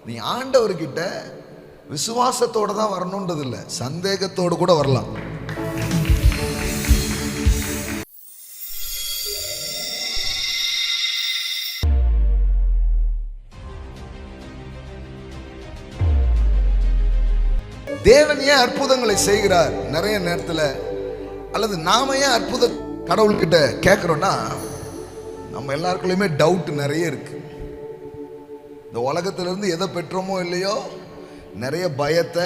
நீ ஆண்டவர்கிட்ட விசுவாசத்தோட தான் வரணும்ன்றது இல்லை, சந்தேகத்தோடு கூட வரலாம். தேவன் ஏன் அற்புதங்களை செய்கிறார் நிறைய நேரத்தில், அல்லது நாம ஏன் அற்புத கடவுள்கிட்ட கேட்குறோன்னா, நம்ம எல்லாருக்குள்ளயுமே டவுட் நிறைய இருக்கு. இந்த உலகத்திலிருந்து எதை பெற்றோமோ இல்லையோ, நிறைய பயத்தை,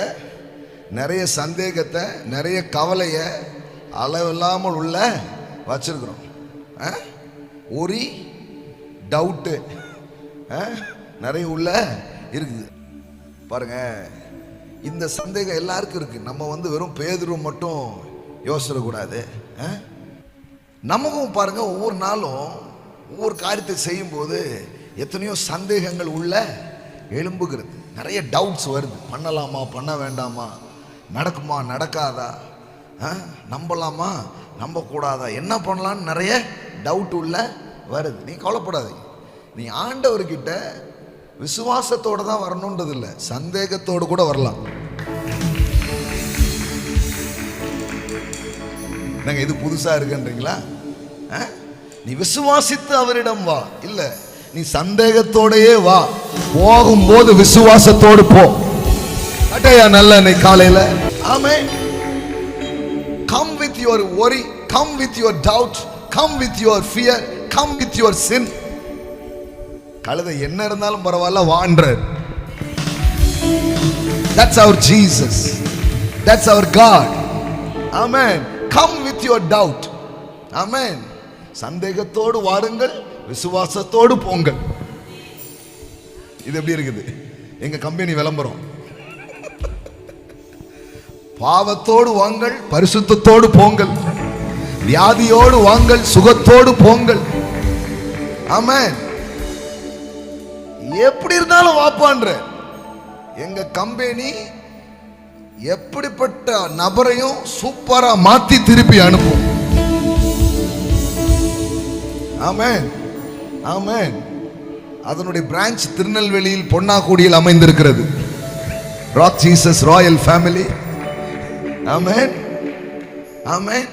நிறைய சந்தேகத்தை, நிறைய கவலையை அளவில்லாமல் உள்ள வச்சிருக்கிறோம். ஒரி டவுட்டு நிறைய உள்ள இருக்குது. பாருங்க, இந்த சந்தேகம் எல்லாருக்கும் இருக்கு. நம்ம வெறும் பேதுரு மட்டும் யோசிடக்கூடாது. நமக்கும் பாருங்க, ஒவ்வொரு நாளும் ஒவ்வொரு காரியத்தை செய்யும் போது எத்தனையோ சந்தேகங்கள் உள்ள எழும்புகிறது. நிறைய டவுட்ஸ் வருது. பண்ணலாமா, பண்ண வேண்டாமா, நடக்குமா, நடக்காதா, நம்பலாமா, நம்பக்கூடாதா, என்ன பண்ணலான்னு நிறைய டவுட் உள்ள வருது. நீ கவலைப்படாதீங்க. நீ ஆண்டவர்கிட்ட விசுவாசத்தோடு தான் வரணுன்றது இல்லை, சந்தேகத்தோடு கூட வரலாம். நாங்கள் இது புதுசாக இருக்குன்றீங்களா? நீ விசுவாசித்து அவரிடம் வா, இல்லை நீ சந்தேகத்தோடையே வா. போகும்போது விசுவாசத்தோடு போ. அட்டையா நல்ல இன்னைக்கு காலையில். ஆமென். Come with your worry, come with your doubt, come with your fear, come with your sin. கழுதை என்ன இருந்தாலும் பரவாயில்ல வான்றார். That's our Jesus. That's our God. Amen. Come with your doubt. Amen. சந்தேகத்தோடு வாருங்கள், விசுவாசத்தோடு போங்கள். இது எப்படி இருக்குது? எங்க கம்பெனி விளம்பரம். பாவத்தோடு வாங்கள், பரிசுத்தத்தோடு போங்கள். வியாதியோடு வாங்கள், சுகத்தோடு போங்கள். ஆமென். எப்படி இருந்தாலும் வாப்பான்ற எங்க கம்பெனி எப்படிப்பட்ட நபரையும் சூப்பரா மாத்தி திருப்பி அனுப்பும். ஆமென், ஆமென். அதனுடைய பிரான்ச் திருநெல்வேலியில் பொன்னாக்குடியில் அமைந்திருக்கிறது. Rock Jesus royal family. Amen, ஆமென்.